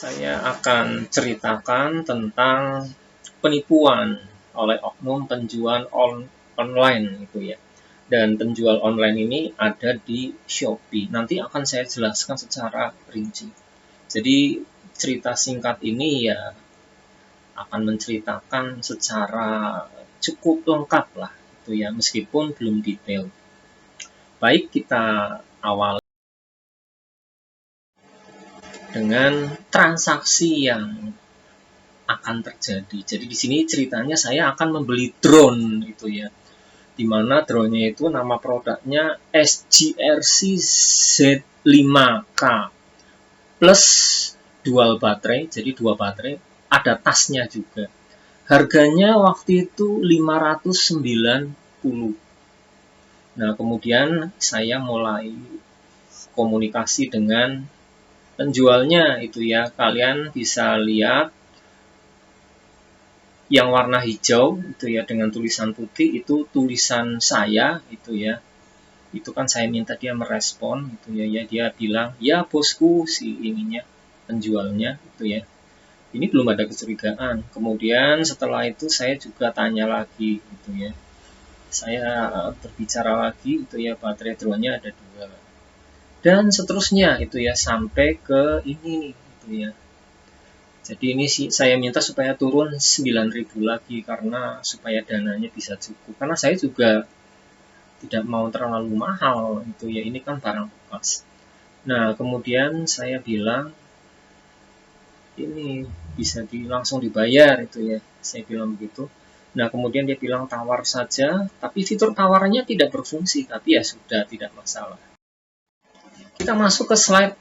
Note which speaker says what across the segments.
Speaker 1: Saya akan ceritakan tentang penipuan oleh oknum penjual online itu ya. Dan penjual online ini ada di Shopee. Nanti akan saya jelaskan secara rinci. Jadi cerita singkat ini ya akan menceritakan secara cukup lengkap lah itu ya, meskipun belum detail. Baik, kita awal dengan transaksi yang akan terjadi. Jadi di sini ceritanya saya akan membeli drone itu ya. Di mana drone-nya itu nama produknya SGRC Z5K plus dual baterai, jadi dua baterai, ada tasnya juga. Harganya waktu itu 590. Nah, kemudian saya mulai komunikasi dengan penjualnya itu ya. Kalian bisa lihat yang warna hijau itu ya dengan tulisan putih itu tulisan saya itu ya. Itu kan saya minta dia merespon itu ya, dia bilang ya bosku, si ininya penjualnya itu ya. Ini belum ada kecurigaan. Kemudian setelah itu saya juga tanya lagi gitu ya. Saya berbicara lagi itu ya, baterai drone-nya ada 2. Dan seterusnya itu ya sampai ke ini nih gitu ya. Jadi ini sih saya minta supaya turun 9.000 lagi karena supaya dananya bisa cukup. Karena saya juga tidak mau terlalu mahal itu ya, ini kan barang bekas. Nah, kemudian saya bilang ini bisa langsung dibayar itu ya. Saya bilang begitu. Nah, kemudian dia bilang tawar saja, tapi fitur tawarannya tidak berfungsi, tapi ya sudah, tidak masalah. Kita masuk ke slide.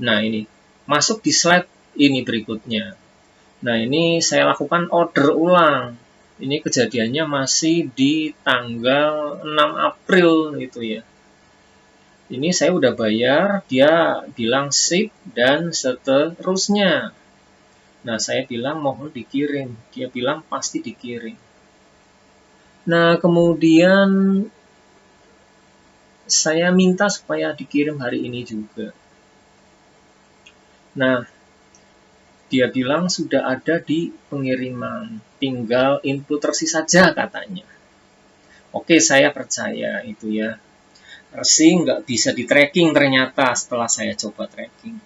Speaker 1: Nah, ini masuk di slide ini berikutnya. Nah, ini saya lakukan order ulang. Ini kejadiannya masih di tanggal 6 April gitu ya. Ini saya udah bayar, dia bilang sip dan seterusnya. Nah, saya bilang mohon dikirim. Dia bilang pasti dikirim. Nah, kemudian saya minta supaya dikirim hari ini juga. Nah, dia bilang sudah ada di pengiriman, tinggal input resi saja katanya. Oke, saya percaya itu ya. Resi nggak bisa di tracking ternyata setelah saya coba tracking.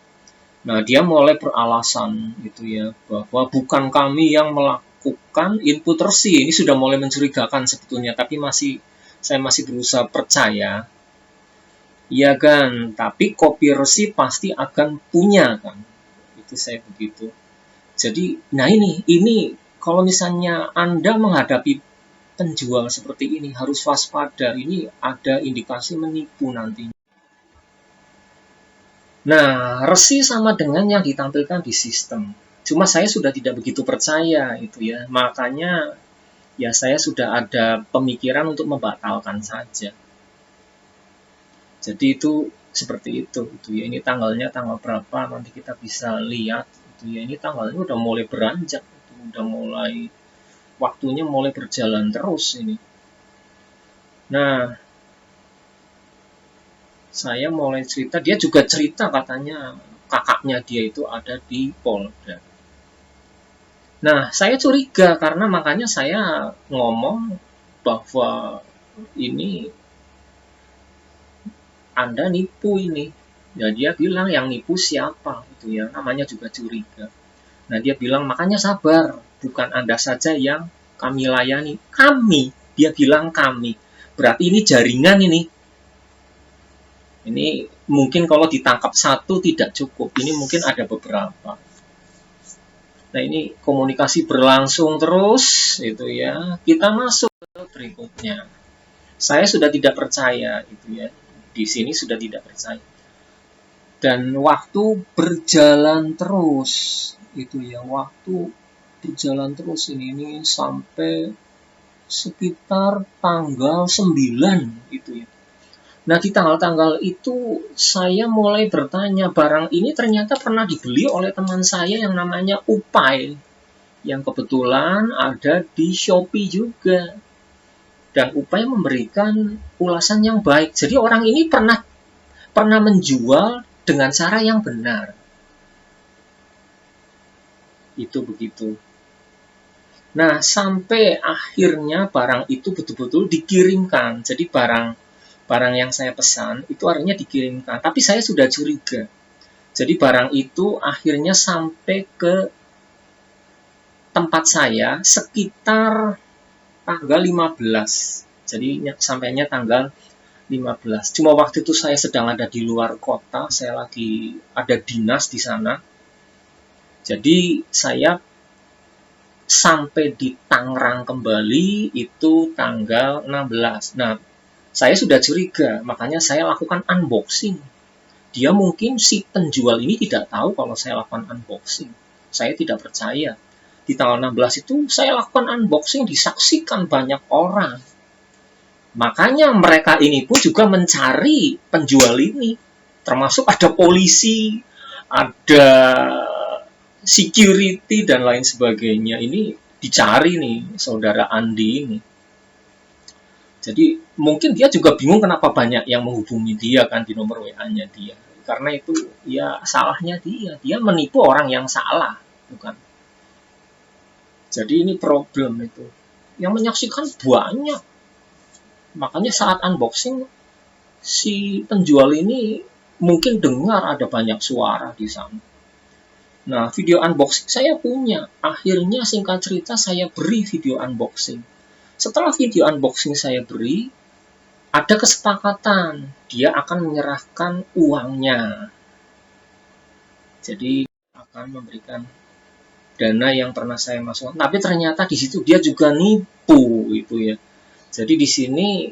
Speaker 1: Nah, dia mulai beralasan gitu ya, bahwa bukan kami yang melakukan input resi. Ini sudah mulai mencurigakan sebetulnya, tapi saya masih berusaha percaya. Iya kan, tapi kopi resi pasti akan punya kan. Itu saya begitu. Jadi, nah ini kalau misalnya Anda menghadapi penjual seperti ini harus waspada. Ini ada indikasi menipu nantinya. Nah, resi sama dengan yang ditampilkan di sistem. Cuma saya sudah tidak begitu percaya itu ya. Makanya ya saya sudah ada pemikiran untuk membatalkan saja. Jadi itu seperti itu ya. Ini tanggalnya tanggal berapa nanti kita bisa lihat itu ya. Ini tanggalnya udah mulai beranjak, udah mulai waktunya mulai berjalan terus ini. Nah, saya mulai cerita, dia juga cerita katanya kakaknya dia itu ada di Polda. Nah, saya curiga karena makanya saya ngomong bahwa ini Anda nipu ini. Ya dia bilang yang nipu siapa itu ya, namanya juga curiga. Nah, dia bilang makanya sabar, bukan Anda saja yang kami layani. Kami, dia bilang kami. Berarti ini jaringan ini. Ini mungkin kalau ditangkap satu tidak cukup, ini mungkin ada beberapa. Nah, ini komunikasi berlangsung terus itu ya. Kita masuk ke berikutnya. Saya sudah tidak percaya itu ya. Di sini sudah tidak percaya. Dan waktu berjalan terus itu ya, waktu berjalan terus ini sampai sekitar tanggal 9 gitu ya. Nah, di tanggal-tanggal itu saya mulai bertanya, barang ini ternyata pernah dibeli oleh teman saya yang namanya Upai, yang kebetulan ada di Shopee juga. Dan Upai memberikan ulasan yang baik. Jadi orang ini pernah menjual dengan cara yang benar. Itu begitu. Nah, sampai akhirnya barang itu betul-betul dikirimkan. Jadi barang yang saya pesan itu akhirnya dikirimkan. Tapi saya sudah curiga. Jadi barang itu akhirnya sampai ke tempat saya sekitar tanggal 15. Jadi sampainya tanggal 15. Cuma waktu itu saya sedang ada di luar kota, saya lagi ada dinas di sana. Jadi saya sampai di Tangerang kembali itu tanggal 16. Nah, saya sudah curiga, makanya saya lakukan unboxing. Dia mungkin si penjual ini tidak tahu kalau saya lakukan unboxing. Saya tidak percaya. Di tanggal 16 itu saya lakukan unboxing, disaksikan banyak orang. Makanya mereka ini pun juga mencari penjual ini. Termasuk ada polisi, ada security dan lain sebagainya. Ini dicari nih saudara Andi ini. Jadi mungkin dia juga bingung kenapa banyak yang menghubungi dia kan di nomor WA-nya dia. Karena itu ya salahnya dia. Dia menipu orang yang salah, bukan. Jadi ini problem itu. Yang menyaksikan banyak. Makanya saat unboxing si penjual ini mungkin dengar ada banyak suara di sana. Nah, video unboxing saya punya. Akhirnya singkat cerita saya beri video unboxing. Setelah video unboxing saya beri, ada kesepakatan. Dia akan menyerahkan uangnya. Jadi akan memberikan dana yang pernah saya masukkan. Tapi ternyata di situ dia juga nipu itu ya. Jadi di sini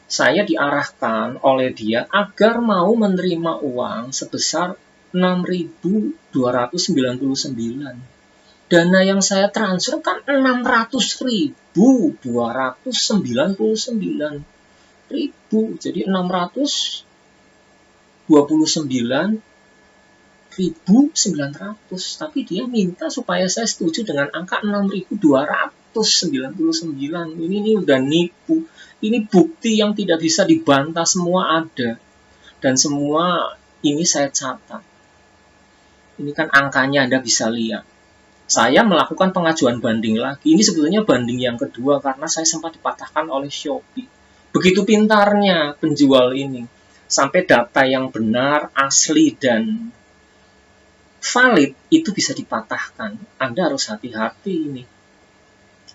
Speaker 1: saya diarahkan oleh dia agar mau menerima uang sebesar 6.299. Dana yang saya transfer kan 600.299. Jadi 629.900. Tapi dia minta supaya saya setuju dengan angka 6.299. Ini udah nipu. Ini bukti yang tidak bisa dibantah, semua ada. Dan semua ini saya catat. Ini kan angkanya Anda bisa lihat. Saya melakukan pengajuan banding lagi. Ini sebetulnya banding yang kedua karena saya sempat dipatahkan oleh Shopee. Begitu pintarnya penjual ini. Sampai data yang benar, asli, dan valid itu bisa dipatahkan. Anda harus hati-hati ini.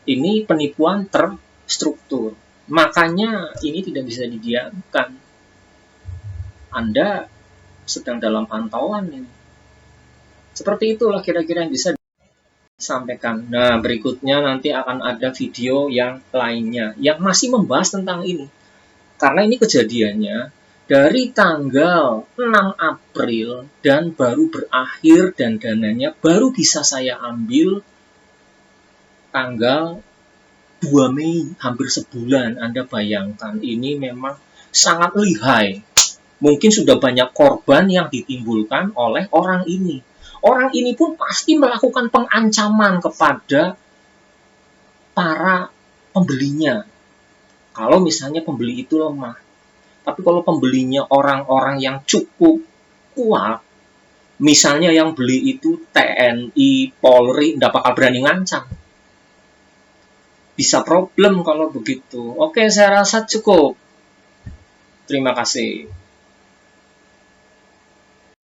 Speaker 1: Ini penipuan terstruktur. Makanya ini tidak bisa didiamkan. Anda sedang dalam pantauan ini. Seperti itulah kira-kira yang bisa disampaikan. Nah, berikutnya nanti akan ada video yang lainnya yang masih membahas tentang ini. Karena ini kejadiannya dari tanggal 6 April dan baru berakhir dan dananya baru bisa saya ambil tanggal 2 Mei, hampir sebulan. Anda bayangkan, ini memang sangat lihai. Mungkin sudah banyak korban yang ditimbulkan oleh orang ini. Orang ini pun pasti melakukan pengancaman kepada para pembelinya. Kalau misalnya pembeli itu lemah. Tapi kalau pembelinya orang-orang yang cukup kuat, misalnya yang beli itu TNI, Polri, tidak bakal berani ngancam. Bisa problem kalau begitu. Oke, saya rasa cukup. Terima kasih.